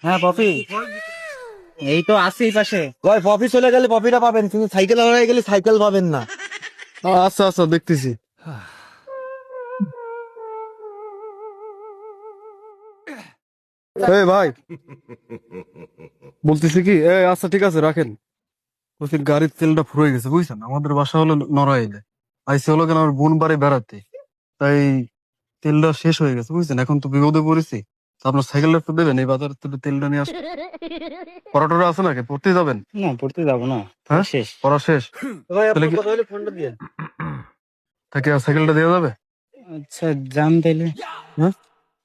হ্যাঁ পপি, এই তো আছি এই পাশে। ভাই পপি চলে গেলে পপিটা পাবেন, কিন্তু সাইকেল হারিয়ে গেলে সাইকেল পাবেন না। আচ্ছা আচ্ছা, দেখতেছি। এই ভাই, বলতেছি কি, আচ্ছা ঠিক আছে রাখেন। বলছি গাড়ির তেলটা ফুরিয়ে গেছে বুঝছেন, আমাদের বাসা হলো নড়াইলে। আইসি হলো কেন আমার বোন বাড়ি বেড়াতে, তাই তেলটা শেষ হয়ে গেছে বুঝছেন। এখন তো বিপদে পড়েছি, তো আপনার সাইকেলটা একটু দেবেন, এই বাজার থেকে তেলটা নিয়ে আসেন। পড়াটোরা আছে নাকি, পড়তে যাবেন? না পড়তে যাবো না, হ্যাঁ, শেষ। পড়া শেষ। ভাই তাহলে আপনার কি কথা হলে ফোনটা দিয়ে। তাকে আর সাইকেলটা দেওয়া যাবে? আচ্ছা যান তাইলে। হ্যাঁ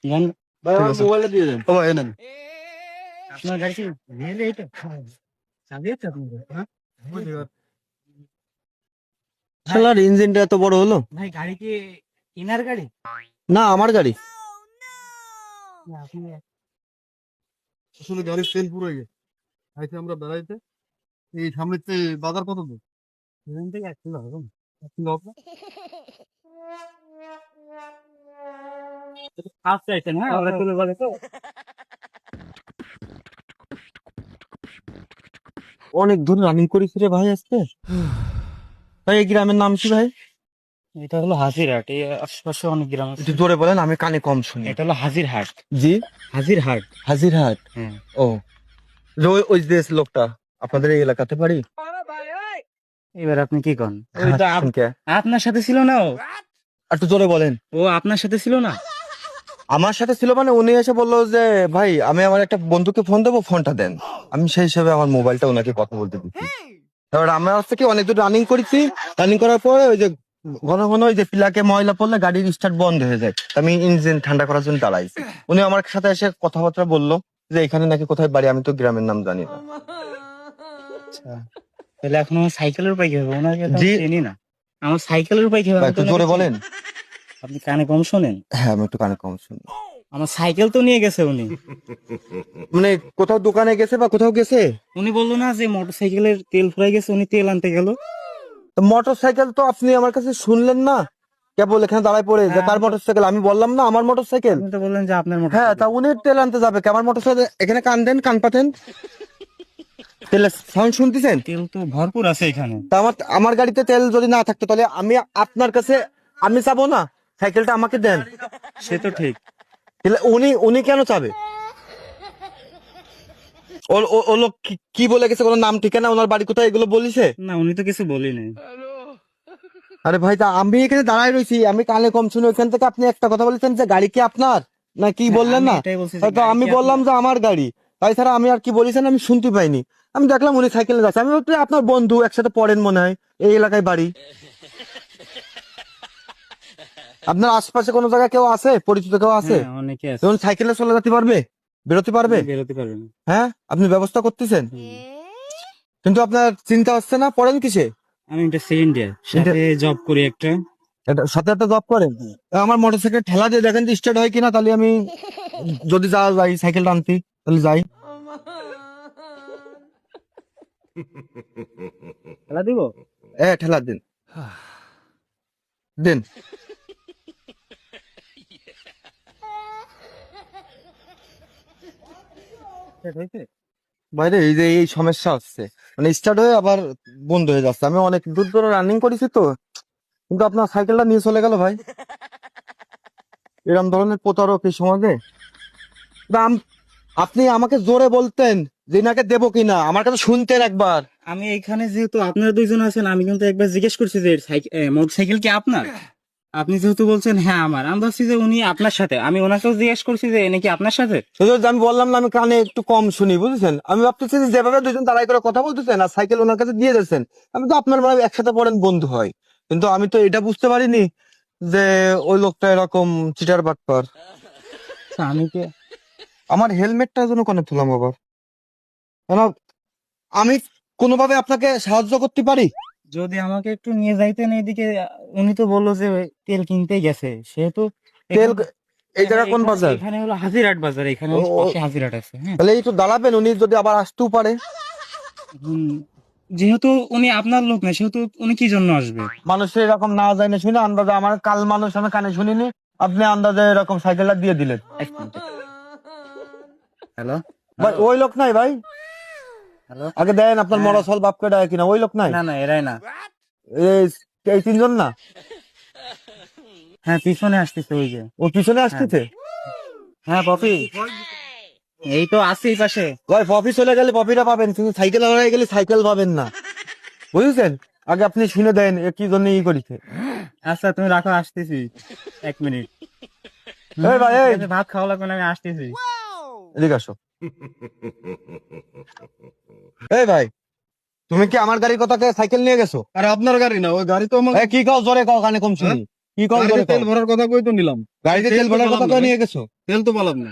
যান। ভাই ঠিক আমার আছে, মোবাইলটা দিয়ে দেন। ও ভাই এনেন। আপনার গাড়ি কি রেলে এইটা চাবি আছে আপনার? হ্যাঁ শালার ইঞ্জিনটা এত বড় হলো। ভাই, গাড়ি কি ইনার গাড়ি? না আমার গাড়ি। না, আপনি আসলে গাড়ির তেল পুরো গেছে, আইসি আমরা বেড়াইতে। এই সামনে বাজার কত দূর? এখান থেকে 1 কিলো হবে। ফার্স্ট চাইছেন? হ্যাঁ, ওরা তুলে বলে তো। অনেক দূর রানিং করিস রে ভাই আজকে। ভাই এই গ্রামের নাম কি ভাই? এটা হলো হাজিরহাট, এই আশেপাশে অনেক গ্রাম আছে। একটু জোরে বলেন, আমি কানে কম শুনি। এটা হলো হাজিরহাট। জি, হাজিরহাট। হাজিরহাট। হ্যাঁ। ও, যে ওই যে লোকটা আপনাদের এই এলাকাতে বাড়ি। এবার আপনি কি করেন? ওই তো হাসছেন কে? আপনার সাথে ছিল না ও? একটু জোরে বলেন। ও আপনার সাথে ছিল না? আমার সাথে ছিল মানে উনি এসে বললো যে ভাই আমি আমার একটা বন্ধুকে ফোন দেবো, ফোনটা দেন। আমি সেই হিসাবে আমার মোবাইলটা ওনাকে কথা বলতে দিচ্ছি। এবার আমার হচ্ছে কি অনেক দূর রানিং করেছি, রানিং করার পরে ওই যে ঘন ঘন ওই যে পিলাকে ময়লা পড়লে গাড়ির স্টার্ট বন্ধ হয়ে যায়, আমি ইঞ্জিন ঠান্ডা করার জন্য দাঁড়াইছি। উনি আমার সাথে এসে কথাবার্তা বললো যে এখানে নাকি কোথায় বাড়ি, আমি তো গ্রামের নাম জানি না। আচ্ছা, তাহলে এখন আমার সাইকেলের উপায় কি হবে? ওনাকে তো আমি জি। চিনি না। আমার সাইকেলের উপায় কি হবে? ভাই আমি তো একটু ওনাকে জোরে চিনি বলেন। না। আপনি কানে কম শোনেন? হ্যাঁ আমি একটু কানে কম শুনি। আমার সাইকেল তো নিয়ে গেছে উনি। মানে কোথাও দোকানে গেছে বা কোথাও গেছে? উনি বললো না যে মোটর সাইকেলের তেল ফুরাই গেছে, উনি তেল আনতে গেল। মোটর সাইকেল তো আপনি আমার কাছে শুনলেন না, কেবল এখানে দাঁড়ায় পড়ে যে কার মোটর সাইকেল, আমি বললাম না আমার মোটর সাইকেল। আপনি তো বললেন যে আপনার মোটর হ্যাঁ, তা সাইকেল। উনি তেল আনতে যাবে কে? আমার মোটর সাইকেল এখানে কান দেন, কান পাতেন, তেলের সাউন্ড শুনতেছেন? তেল তো ভরপুর আছে এখানে। তা আমার আমার গাড়িতে তেল যদি না থাকতো তাহলে আমি আপনার কাছে আমি চাবো না সাইকেলটা আমাকে দেন? সে তো ঠিক। তাহলে উনি উনি কেন চাবে? ও ও ও লোক কি বলে গেছে, কোনো নাম ঠিকানা ওনার বাড়ি কোথায় এগুলো বলিছে? না, উনি তো কিছু বলি নাই। আরে ভাই তা আমি এখানে দাঁড়ায় রয়েছি, আমি কানে কম শুনে ওইখান থেকে আপনি একটা কথা বলেছেন যে গাড়ি কি আপনার, না কি হ্যাঁ, বললেন আমি না? এটাই বলছি যে হয়তো গাড়ি আমি কি বললাম আপনার? যে আমার গাড়ি, তাই ছাড়া আমি আর কি বলেছেন আমি শুনতে পাইনি। আমি দেখলাম উনি সাইকেলে যাচ্ছে, আমি ভাবছি আপনার বন্ধু, একসাথে পড়েন মনে হয়, এই এলাকায় বাড়ি। আপনার আশপাশে কোনো জায়গায় কেউ আছে, পরিচিত কেউ আছে হ্যাঁ, অনেকে আছে। যেমন সাইকেলে চলে যেতে পারবে, বেরোতে পারবে? উনি বেরোতে পারবে না। হ্যাঁ, আপনি ব্যবস্থা করতেছেন, হুম। কিন্তু আপনার চিন্তা হচ্ছে না, পড়েন কিসে? আমি একটা সেকেন্ড ইয়ার, সাথে জব করি একটা। সাথে একটা জব করেন? আমার মোটরসাইকেল ঠেলা দিয়ে দেখেন স্টার্ট হয় কিনা, তাহলে আমি যদি যাই সাইকেল আনতে তাহলে যাই। খেলা দিব? ঠেলা দিন, দিন। বাইরে এই যে এই সমস্যা হচ্ছে, মানে স্টার্ট হয়ে আবার বন্ধ হয়ে যাচ্ছে। আমি অনেক দূর দূর রানিং করেছি তো, কিন্তু আপনার সাইকেলটা নিয়ে চলে গেল ভাই। এরকম ধরনের প্রতারক এই সমাজে। দাম, আপনি আমাকে জোরে বলতেন যে ইনাকে দেবো কিনা, আমার কাছে শুনতেন একবার। আমি এখানে যেহেতু আপনারা দুইজন আছেন, আমি কিন্তু একবার জিজ্ঞেস করছি যে মোটর সাইকেল কি আপনার? আপনি যেহেতু বলছেন হ্যাঁ আমার, আমি ভাবছি যে উনি আপনার সাথে। আমি ওনাকেও জিজ্ঞেস করছি যে এনে কি আপনার সাথে? সেজন্য আমি বললাম না আমি কানে একটু কম শুনি, বুঝেছেন? আমি ভাবতেছি যে যেভাবে দুজন দাঁড়াই করে কথা বলতেছেন আর সাইকেল ওনার কাছে দিয়ে দিচ্ছেন, আমি তো আপনার মানে একসাথে পড়েন বন্ধু হয়, কিন্তু আমি তো এটা বুঝতে পারিনি যে ওই লোকটা এরকম চিটার বাটপার। তা আমি কি আমার হেলমেটটা যেন কোনে তুলাম আবার, কেন? আমি কোনোভাবে আপনাকে সাহায্য করতে পারি? যদি আমাকে একটু নিয়ে যাইতেন এইদিকে। উনি তো বললো যে তেল কিনতে গেছে, সেহেতু তেল, এখানে- এই জায়গা কোন এখানে বাজার? এখানে হলো হাজিরহাট বাজার, এখানে ও, ও, পাশে হাজিরহাট আছে। হ্যাঁ। তাহলে একটু দাঁড়াবেন, উনি যদি আবার আসতেও পারে। হুম, যেহেতু উনি আপনার লোক না, সেহেতু উনি কি জন্য আসবে? মানুষের এরকম না যায় না শুনে আন্দাজে, আমার কাল মানুষ আমি কানে শুনিনি, আপনি আন্দাজে এরকম সাইকেলটা দিয়ে দিলেন। হ্যালো। ভাই ওই লোক নাই ভাই, হ্যালো, আগে দেন আপনার হ্যাঁ। মরাসল বাপকে ডাকে কিনা, ওই লোক নাই? না না এরাই না। এই তিনজন না? হ্যাঁ পিছনে আসতেছে ওই যে। ও পিছনে আসতেছে? হ্যাঁ পপি, এই তো আছে এই পাশে। ভাই পপি চলে গেলে পপিটা পাবেন, কিন্তু সাইকেল হারাই গেলে সাইকেল পাবেন না, বুঝেছেন? আগে আপনি শুনে দেন এ কি জন্য ই করেছে। আচ্ছা তুমি রাখো, আসতেছি 1 মিনিট। এই ভাই, এই ঠিক আছে, ভাত খাওয়া লাগবে না, আমি আসতেছি। এদিকে আসো। এই ভাই, তুমি কি আমার গাড়ির কথাকে সাইকেল নিয়ে গেছো? আরে আপনার গাড়ি না, ওই গাড়ি তো আমার এই কি কও, জোরে কও, কানে কম শুনি। কি কও, গাড়িতে জোরে তেল কও। ভরার কথা কই তো নিলাম, গাড়িতে তেল ভরার কথা কয়ে নিয়ে গেছো? তেল তো পালাম না।